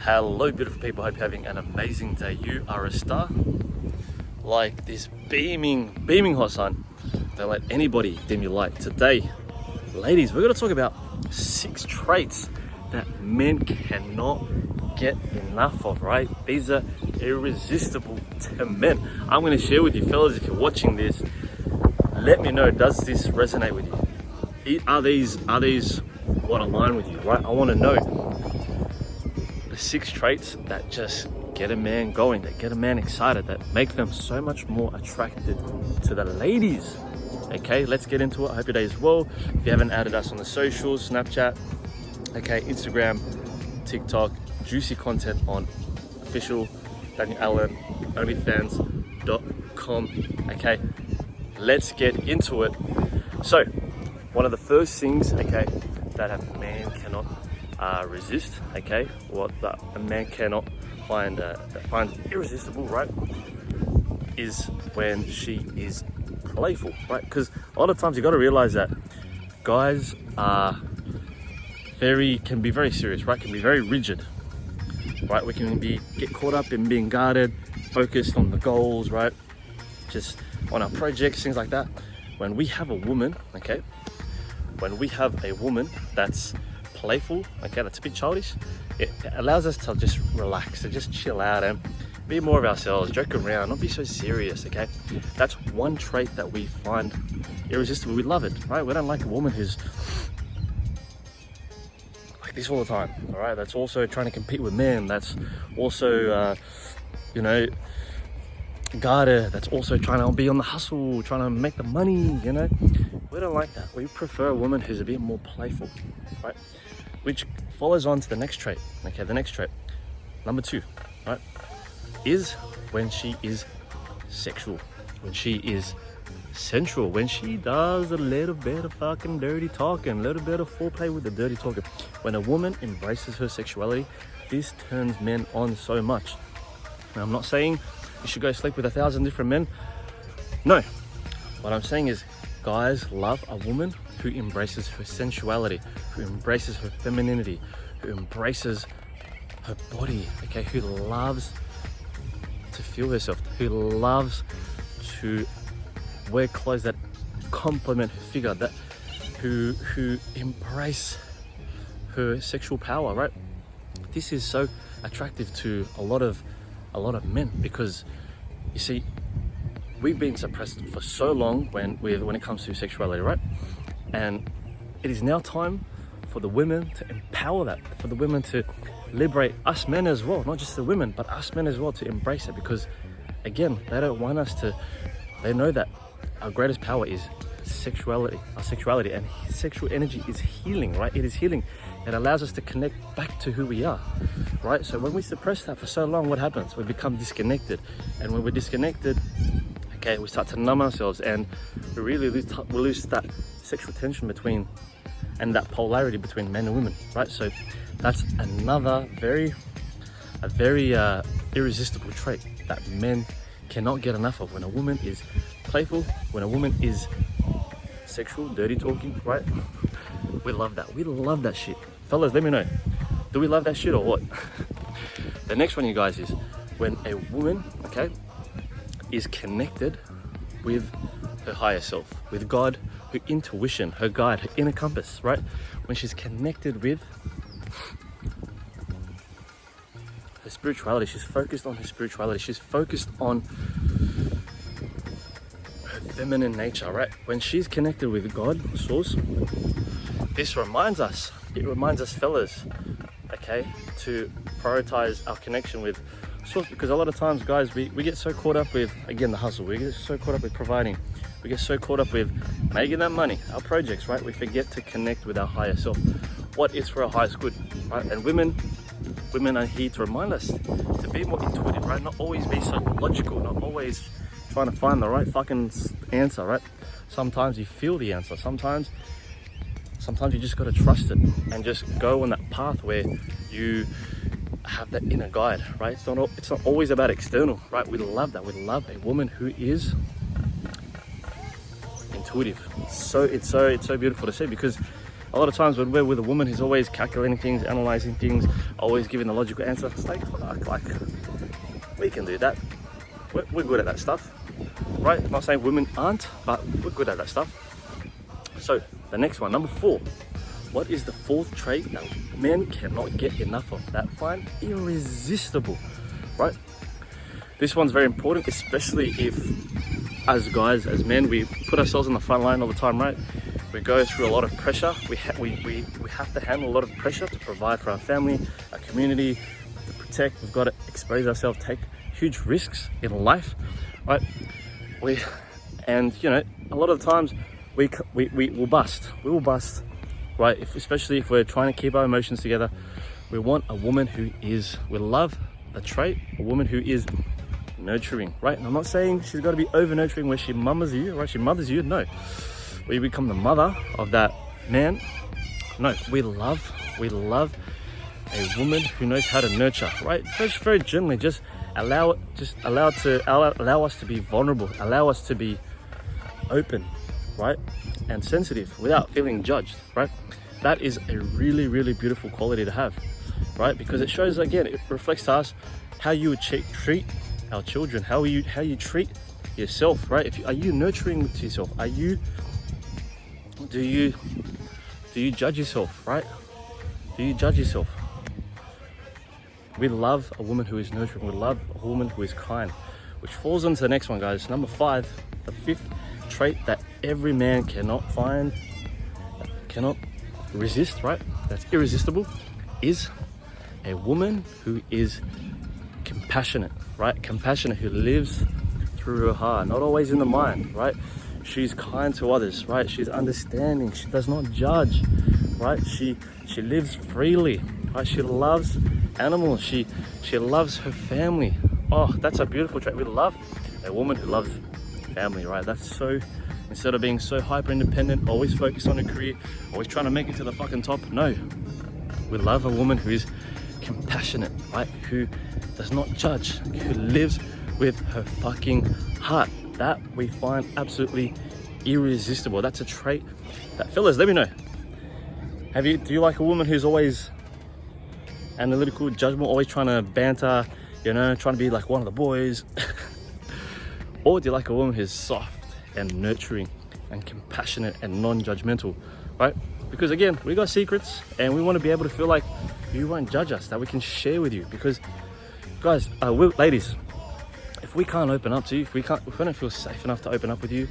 Hello beautiful people, hope you're having an amazing day. You are a star. Like this beaming hot sun. Don't let anybody dim your light. Today, ladies, we're going to talk about 6 traits that men cannot get enough of, right? These are irresistible to men. I'm going to share with you, fellas, if you're watching this, let me know, does this resonate with you? Are these what align with you, right? I want to know the 6 traits that just get a man going, that get a man excited, that make them so much more attracted to the ladies. Okay, let's get into it. I hope your day is well. If you haven't added us on the socials, Snapchat, okay, Instagram, TikTok, juicy content on official Daniel Allen, onlyfans.com. Okay, let's get into it. So, one of the first things, okay, that a man cannot resist, okay, what a man cannot find that finds irresistible, right, is when she is playful, right? Because a lot of times you got to realize that guys are can be very serious, right? Can be very rigid, right? We can get caught up in being guarded, focused on the goals, right? Just on our projects, things like that. When we have a woman, okay, when we have a woman that's playful, okay, that's a bit childish, it allows us to just relax, to just chill out and be more of ourselves, joke around, not be so serious, okay? That's one trait that we find irresistible. We love it, right? We don't like a woman who's like this all the time, all right? That's also trying to compete with men. That's also, guarded. That's also trying to be on the hustle, trying to make the money, you know? We don't like that. We prefer a woman who's a bit more playful, right? Which follows on to the next trait, okay? The next trait, number 2, right, is when she is sexual, when she is sensual, when she does a little bit of fucking dirty talking, a little bit of foreplay with the dirty talking. When a woman embraces her sexuality, this turns men on so much. Now, I'm not saying you should go sleep with 1,000 different men. No, what I'm saying is guys love a woman who embraces her sensuality, who embraces her femininity, who embraces her body, okay, who loves to feel herself, who loves to wear clothes that complement her figure, that who embrace her sexual power, right? This is so attractive to a lot of men because, you see, we've been suppressed for so long when it comes to sexuality, right? And it is now time for the women to empower that, for the women to liberate us men as well, not just the women, but us men as well, to embrace it. Because again, they don't want us to, they know that our greatest power is sexuality, our sexuality, and sexual energy is healing, right? It is healing. It allows us to connect back to who we are, right? So when we suppress that for so long, what happens? We become disconnected. And when we're disconnected, okay, we start to numb ourselves and we really lose that sexual tension between, and that polarity between men and women, right? So that's another very irresistible trait that men cannot get enough of. When a woman is playful, when a woman is sexual, dirty talking, right? We love that. We love that shit. Fellas, let me know. Do we love that shit or what? The next one, you guys, is when a woman, okay, is connected with her higher self, with God, her intuition, her guide, her inner compass, right? When she's connected with her spirituality, she's focused on her spirituality, she's focused on her feminine nature, right? When she's connected with God, source, this reminds us, fellas, okay, to prioritize our connection with source, because a lot of times, guys, we get so caught up with, again, the hustle, we get so caught up with providing, we get so caught up with making that money, our projects, right? We forget to connect with our higher self, what is for our highest good, right? And women are here to remind us to be more intuitive, right? Not always be so logical, not always trying to find the right fucking answer, right? Sometimes you feel the answer, sometimes you just got to trust it and just go on that path where you have that inner guide, right? It's not always about external, right? We love that. We love a woman who is intuitive. It's so beautiful to see, because A lot of times when we're with a woman who's always calculating things, analyzing things, always giving the logical answer, it's like, fuck, like, we can do that. We're good at that stuff, right? I'm not saying women aren't, but we're good at that stuff. So the next one, number 4. What is the 4th trait that men cannot get enough of, that find irresistible, right? This one's very important, especially if, as guys, as men, we put ourselves on the front line all the time, right? We go through a lot of pressure. We have to handle a lot of pressure to provide for our family, our community, to protect. We've got to expose ourselves, take huge risks in life, right? And you know, a lot of times we will bust. We will bust. Right, especially if we're trying to keep our emotions together. We want a woman who is, we love a trait, a woman who is nurturing, right? And I'm not saying she's got to be over nurturing where she mothers you, right? She mothers you, no. We become the mother of that man. No, we love a woman who knows how to nurture, right? Very gently, just allow us to be vulnerable, allow us to be open, right? And sensitive without feeling judged, right? That is a really, really beautiful quality to have, right? Because it shows, again, it reflects to us how you would treat our children, how you treat yourself, right? Are you nurturing to yourself? Do you judge yourself, right? Do you judge yourself? We love a woman who is nurturing. We love a woman who is kind, which falls into the next one, guys. Number 5, the 5th trait that every man cannot resist, right? That's irresistible, is a woman who is compassionate, right? Compassionate, who lives through her heart, not always in the mind, right? She's kind to others, right? She's understanding. She does not judge, right? She lives freely, right? She loves animals. She loves her family. Oh, that's a beautiful trait. We love a woman who loves family, right? That's so, instead of being so hyper independent, always focused on a career, always trying to make it to the fucking top. No, we love a woman who is compassionate, right? Who does not judge, who lives with her fucking heart. That we find absolutely irresistible. That's a trait that, fellas, let me know. Do you like a woman who's always analytical, judgmental, always trying to banter, you know, trying to be like one of the boys? Or do you like a woman who's soft and nurturing and compassionate and non-judgmental, right? Because again, we got secrets and we want to be able to feel like you won't judge us, that we can share with you. Because guys, ladies, if we can't open up to you, if we don't feel safe enough to open up with you,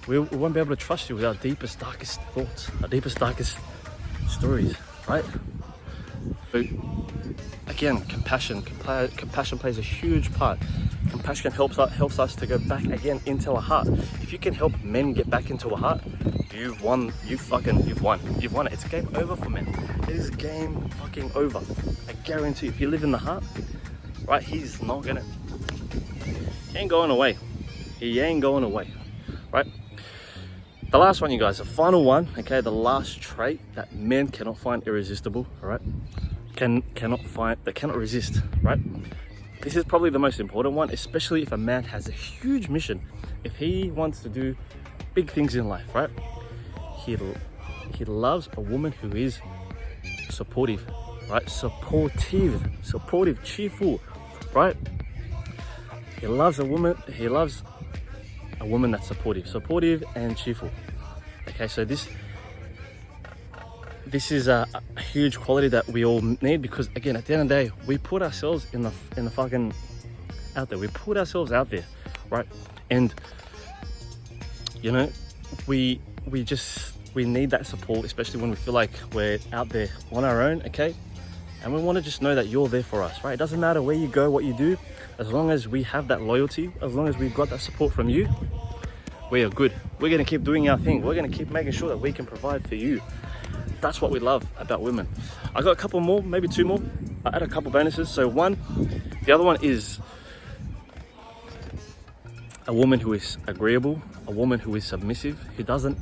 we won't be able to trust you with our deepest, darkest thoughts, our deepest, darkest stories, right? So again, compassion plays a huge part. Compassion helps us to go back again into our heart. If you can help men get back into a heart, you've won. You've won it. It's game over for men. It is game fucking over. I guarantee, if you live in the heart, right, he ain't going away. He ain't going away, right? The last one, you guys, the final one, okay, the last trait that men cannot find irresistible, all right? They cannot resist, right? This is probably the most important one, especially if a man has a huge mission. If he wants to do big things in life, right? He loves a woman who is supportive, right? Supportive, cheerful, right? He loves a woman that's supportive and cheerful. Okay, so this is a huge quality that we all need, because again, at the end of the day, we put ourselves in the fucking out there. We put ourselves out there, right? And you know, we need that support, especially when we feel like we're out there on our own, okay? And we want to just know that you're there for us, right? It doesn't matter where you go, what you do, as long as we have that loyalty, as long as we've got that support from you, we are good. We're going to keep doing our thing. We're going to keep making sure that we can provide for you. That's what we love about women. I got a couple more, maybe 2 more. I add a couple bonuses. So the other one is a woman who is agreeable, a woman who is submissive, who doesn't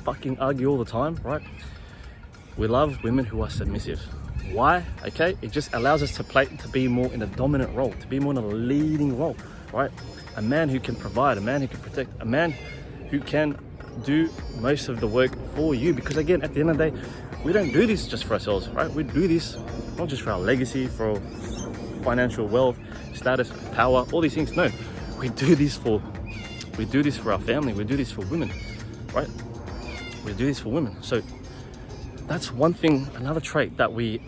fucking argue all the time, right? We love women who are submissive. Why? Okay, it just allows us to be more in a dominant role, to be more in a leading role, right? A man who can provide, a man who can protect, a man who can do most of the work for you, because again, at the end of the day, we don't do this just for ourselves, right? We do this not just for our legacy, for financial wealth, status, power, all these things. No, we do this for our family. We do this for women, right? We do this for women. So that's one thing, another trait that we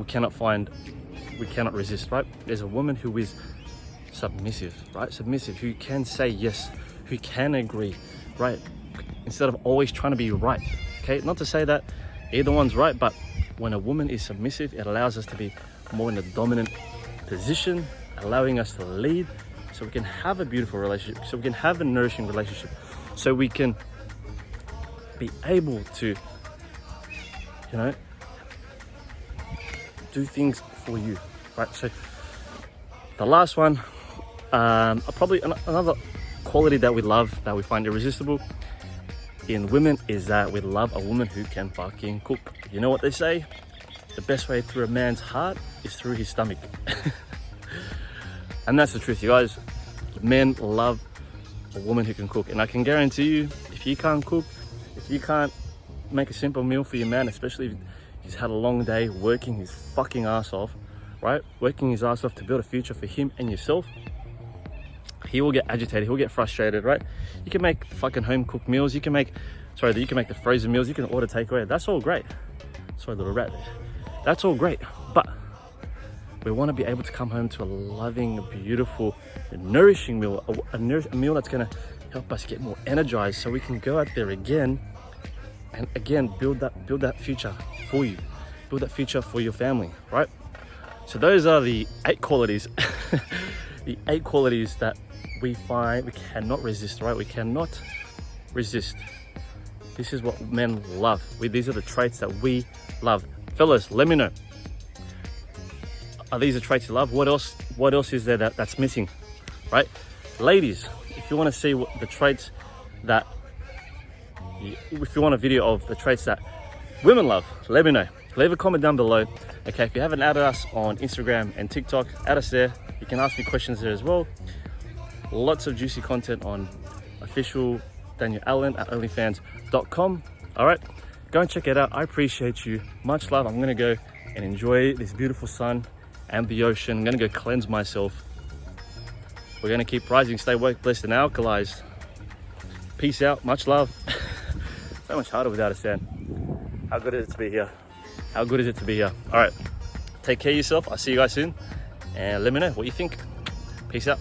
cannot find, we cannot resist, right? There's a woman who is submissive, right? Submissive, who can say yes, who can agree, right? Instead of always trying to be right, okay? Not to say that either one's right, but when a woman is submissive, it allows us to be more in a dominant position, allowing us to lead, so we can have a beautiful relationship, so we can have a nourishing relationship, so we can be able to, you know, do things for you, right? So the last one, probably another quality that we love, that we find irresistible in women, is that we love a woman who can fucking cook. You know what they say? The best way through a man's heart is through his stomach. And that's the truth, you guys. Men love a woman who can cook. And I can guarantee you, if you can't cook, if you can't make a simple meal for your man, especially if he's had a long day working his fucking ass off, right? Working his ass off to build a future for him and yourself, he will get agitated, he'll get frustrated, right? You can make fucking home cooked meals, you can make the frozen meals, you can order takeaway. That's all great. Sorry, little rat there. That's all great, but we want to be able to come home to a loving, beautiful, nourishing meal, a meal that's going to help us get more energized, so we can go out there again and again build that future for you, build that future for your family, right? So those are the 8 qualities, the 8 qualities that we find we cannot resist, right? We cannot resist. This is what men love. These are the traits that we love. Fellas, let me know. Are these the traits you love? What else is there that's missing, right? Ladies, if you want to see the traits that, if you want a video of the traits that women love, let me know. Leave a comment down below. Okay, if you haven't added us on Instagram and TikTok, add us there. You can ask me questions there as well. Lots of juicy content on official Daniel Allen at onlyfans.com. All right, go and check it out. I appreciate you. Much love. I'm gonna go and enjoy this beautiful sun and the ocean. I'm gonna go cleanse myself. We're gonna keep rising, stay woke, blessed and alkalized. Peace out, much love. So much harder without a sound. How good is it to be here? How good is it to be here? All right, take care of yourself. I'll see you guys soon, and let me know what you think. Peace out.